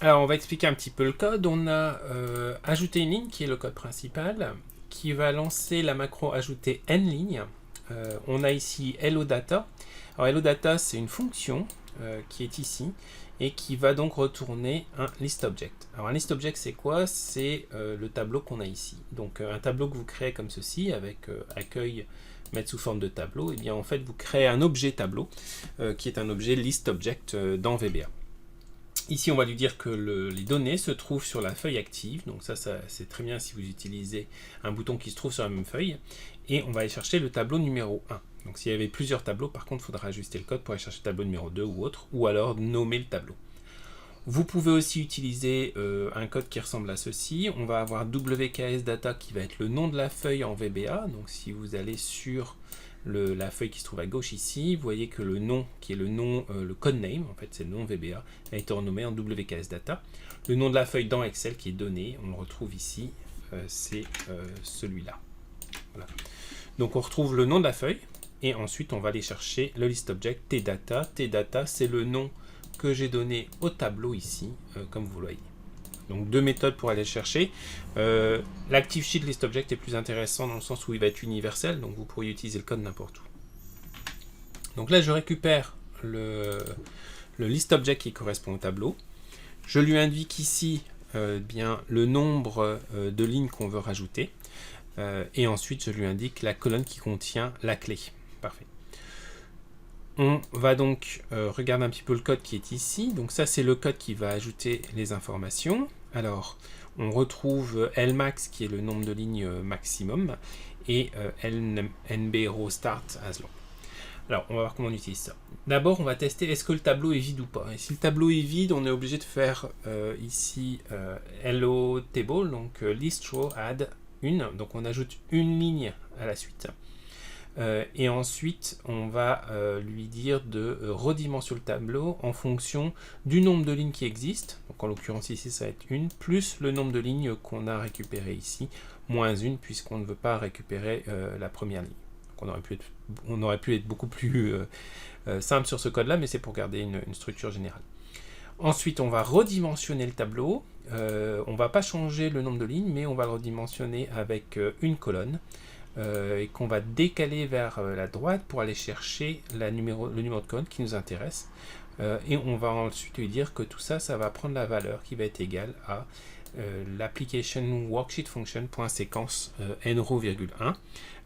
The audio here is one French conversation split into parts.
Alors, on va expliquer un petit peu le code. On a ajouté une ligne qui est le code principal, qui va lancer la macro ajouter n lignes. On a ici hello data. Alors, hello data, c'est une fonction qui est ici et qui va donc retourner un list object. Alors, un list object, c'est quoi? C'est le tableau qu'on a ici. Donc, un tableau que vous créez comme ceci, avec accueil, mettre sous forme de tableau, et bien en fait, vous créez un objet tableau qui est un objet list object dans VBA. Ici, on va lui dire que les données se trouvent sur la feuille active. Donc ça c'est très bien si vous utilisez un bouton qui se trouve sur la même feuille. Et on va aller chercher le tableau numéro 1. Donc s'il y avait plusieurs tableaux, par contre, il faudra ajuster le code pour aller chercher le tableau numéro 2 ou autre, ou alors nommer le tableau. Vous pouvez aussi utiliser un code qui ressemble à ceci. On va avoir WKS data qui va être le nom de la feuille en VBA. Donc si vous allez sur la feuille qui se trouve à gauche ici, vous voyez que le nom, qui est le nom, le code name, en fait c'est le nom VBA, a été renommé en WKS data. Le nom de la feuille dans Excel qui est donné, on le retrouve ici, c'est celui-là. Voilà. Donc on retrouve le nom de la feuille, et ensuite on va aller chercher le list object tdata. Tdata, c'est le nom que j'ai donné au tableau ici, comme vous le voyez. Donc deux méthodes pour aller chercher. L'Active Sheet List Object est plus intéressant dans le sens où il va être universel, donc vous pourriez utiliser le code n'importe où. Donc là, je récupère le List Object qui correspond au tableau. Je lui indique ici bien le nombre de lignes qu'on veut rajouter. Et ensuite, je lui indique la colonne qui contient la clé. Parfait. On va donc regarder un petit peu le code qui est ici. Donc ça, c'est le code qui va ajouter les informations. Alors, on retrouve Lmax qui est le nombre de lignes maximum et nb start as long. Alors, on va voir comment on utilise ça. D'abord, on va tester est-ce que le tableau est vide ou pas. Et si le tableau est vide, on est obligé de faire ici hello table, donc list row add une. Donc on ajoute une ligne à la suite. Et ensuite, on va lui dire de redimensionner le tableau en fonction du nombre de lignes qui existent. Donc en l'occurrence ici, ça va être une, plus le nombre de lignes qu'on a récupéré ici, moins une, puisqu'on ne veut pas récupérer la première ligne. Donc on aurait pu être beaucoup plus simple sur ce code-là, mais c'est pour garder une structure générale. Ensuite, on va redimensionner le tableau. On ne va pas changer le nombre de lignes, mais on va le redimensionner avec une colonne. Et qu'on va décaler vers la droite pour aller chercher le numéro de code qui nous intéresse. Et on va ensuite lui dire que tout ça, ça va prendre la valeur qui va être égale à l'application worksheet function.séquence nrow,1.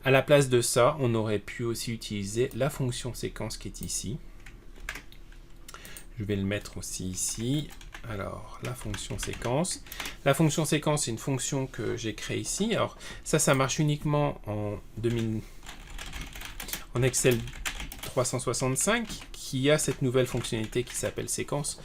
À la place de ça, on aurait pu aussi utiliser la fonction séquence qui est ici. Je vais le mettre aussi ici. Alors, la fonction séquence. La fonction séquence, c'est une fonction que j'ai créée ici. Alors, ça marche uniquement en Excel 365, qui a cette nouvelle fonctionnalité qui s'appelle séquence.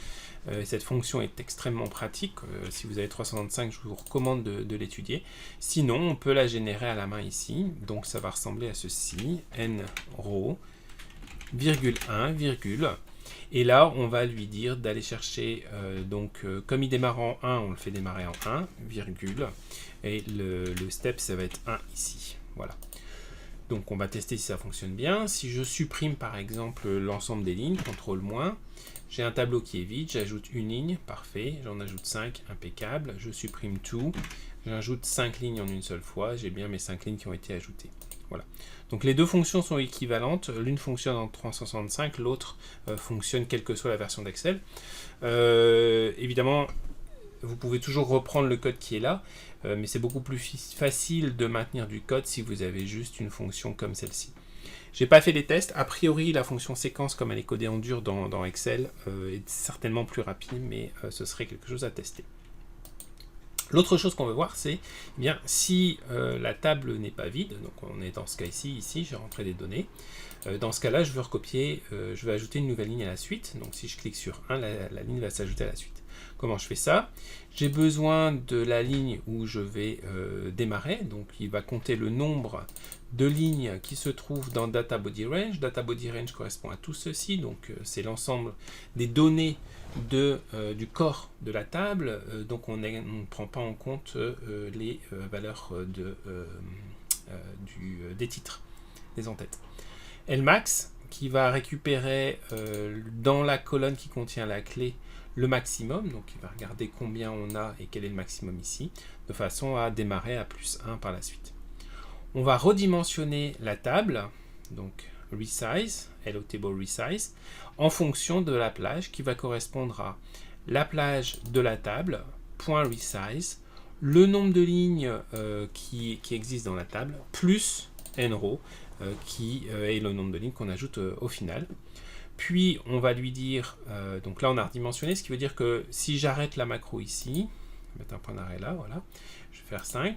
Cette fonction est extrêmement pratique. Si vous avez 365, je vous recommande de l'étudier. Sinon, on peut la générer à la main ici. Donc, ça va ressembler à ceci. nrow, virgule 1, virgule. Et là, on va lui dire d'aller chercher, comme il démarre en 1, on le fait démarrer en 1, virgule, et le step, ça va être 1 ici. Voilà. Donc, on va tester si ça fonctionne bien. Si je supprime, par exemple, l'ensemble des lignes, CTRL-, j'ai un tableau qui est vide, j'ajoute une ligne, parfait, j'en ajoute 5, impeccable, je supprime tout, j'ajoute 5 lignes en une seule fois, j'ai bien mes 5 lignes qui ont été ajoutées. Voilà. Donc les deux fonctions sont équivalentes, l'une fonctionne en 365, l'autre fonctionne quelle que soit la version d'Excel. Évidemment, vous pouvez toujours reprendre le code qui est là, mais c'est beaucoup plus facile de maintenir du code si vous avez juste une fonction comme celle-ci. J'ai pas fait les tests, a priori la fonction séquence comme elle est codée en dur dans Excel est certainement plus rapide, mais ce serait quelque chose à tester. L'autre chose qu'on veut voir, c'est bien si la table n'est pas vide, donc on est dans ce cas ici, j'ai rentré des données. Dans ce cas-là, je veux recopier, je vais ajouter une nouvelle ligne à la suite. Donc si je clique sur 1, la ligne va s'ajouter à la suite. Comment je fais ça? J'ai besoin de la ligne où je vais démarrer, donc il va compter le nombre de lignes qui se trouvent dans Data Body Range. Data Body Range correspond à tout ceci, donc c'est l'ensemble des données du corps de la table, donc on ne prend pas en compte les valeurs des titres, des en-têtes. Lmax qui va récupérer dans la colonne qui contient la clé le maximum, donc il va regarder combien on a et quel est le maximum ici, de façon à démarrer à plus 1 par la suite. On va redimensionner la table, donc resize, hello table resize, en fonction de la plage qui va correspondre à la plage de la table, point resize, le nombre de lignes qui existent dans la table, plus nrow, qui est le nombre de lignes qu'on ajoute au final. Puis on va lui dire, donc là on a redimensionné, ce qui veut dire que si j'arrête la macro ici, je vais mettre un point d'arrêt là, voilà, je vais faire 5,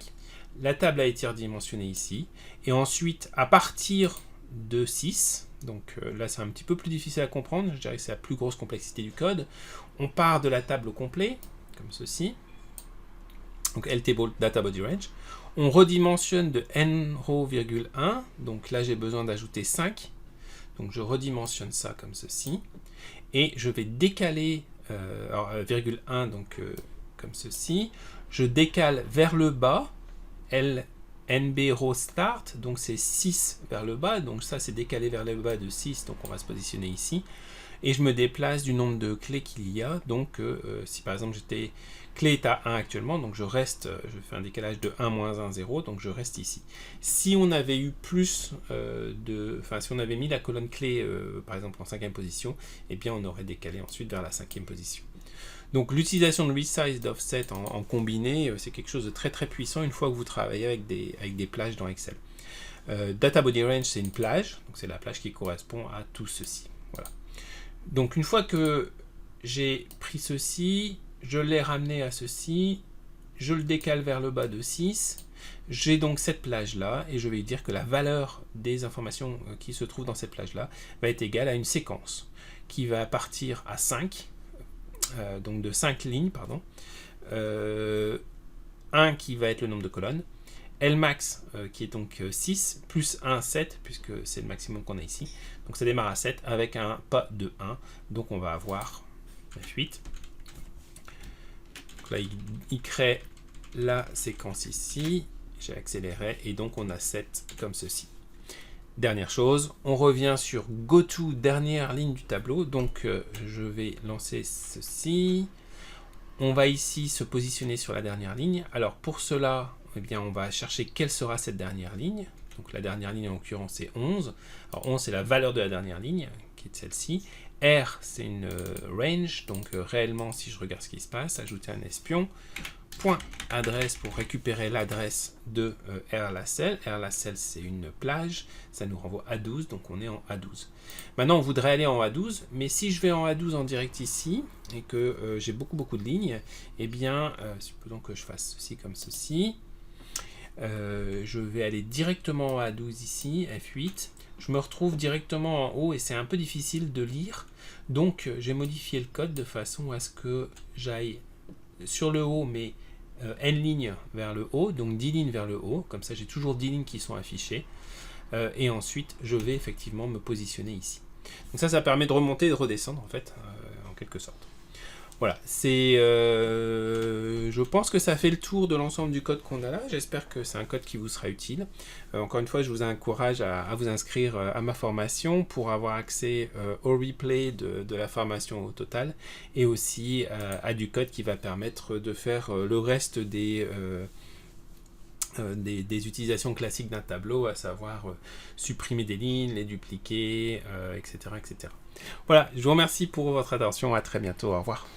la table a été redimensionnée ici, et ensuite à partir de 6, donc là c'est un petit peu plus difficile à comprendre, je dirais que c'est la plus grosse complexité du code, on part de la table au complet, comme ceci, donc ltable data body range, on redimensionne de nrow,1, donc là j'ai besoin d'ajouter 5, donc je redimensionne ça comme ceci, et je vais décaler, virgule 1, donc comme ceci, je décale vers le bas, nb row start, donc c'est 6 vers le bas, donc ça c'est décalé vers le bas de 6, donc on va se positionner ici, et je me déplace du nombre de clés qu'il y a, donc si par exemple clé est à 1 actuellement, donc je fais un décalage de 1, moins 1, 0, donc je reste ici. Si on avait eu plus si on avait mis la colonne clé, par exemple en 5e position, eh bien on aurait décalé ensuite vers la 5e position. Donc l'utilisation de resize, d'offset en combiné, c'est quelque chose de très très puissant une fois que vous travaillez avec des plages dans Excel. Data body range, c'est une plage, donc c'est la plage qui correspond à tout ceci. Voilà. Donc une fois que j'ai pris ceci, je l'ai ramené à ceci, je le décale vers le bas de 6, j'ai donc cette plage-là, et je vais dire que la valeur des informations qui se trouvent dans cette plage-là va être égale à une séquence qui va partir à 5, donc de 5 lignes, pardon, 1 qui va être le nombre de colonnes, Lmax qui est donc 6, plus 1, 7, puisque c'est le maximum qu'on a ici, donc ça démarre à 7 avec un pas de 1, donc on va avoir F8. Donc là il crée la séquence ici, j'ai accéléré, et donc on a 7 comme ceci. Dernière chose, on revient sur GoTo, dernière ligne du tableau, donc je vais lancer ceci, on va ici se positionner sur la dernière ligne. Alors pour cela, eh bien, on va chercher quelle sera cette dernière ligne, donc la dernière ligne en l'occurrence c'est 11, alors 11 c'est la valeur de la dernière ligne, qui est celle-ci, R c'est une range, donc réellement si je regarde ce qui se passe, ajouter un espion, point adresse pour récupérer l'adresse de R-Lacelle. R-Lacelle c'est une plage, ça nous renvoie à 12, donc on est en A12. Maintenant on voudrait aller en A12, mais si je vais en A12 en direct ici, et que j'ai beaucoup de lignes, eh bien, supposons que je fasse ceci comme ceci, je vais aller directement en A12 ici, F8, je me retrouve directement en haut et c'est un peu difficile de lire, donc j'ai modifié le code de façon à ce que j'aille sur le haut, mais n lignes vers le haut, donc 10 lignes vers le haut, comme ça j'ai toujours 10 lignes qui sont affichées, et ensuite je vais effectivement me positionner ici. Donc ça permet de remonter et de redescendre en fait, en quelque sorte. Voilà, je pense que ça fait le tour de l'ensemble du code qu'on a là. J'espère que c'est un code qui vous sera utile. Encore une fois, je vous encourage à vous inscrire à ma formation pour avoir accès au replay de la formation au total et aussi à du code qui va permettre de faire le reste des utilisations classiques d'un tableau, à savoir supprimer des lignes, les dupliquer, etc., etc. Voilà, je vous remercie pour votre attention. À très bientôt. Au revoir.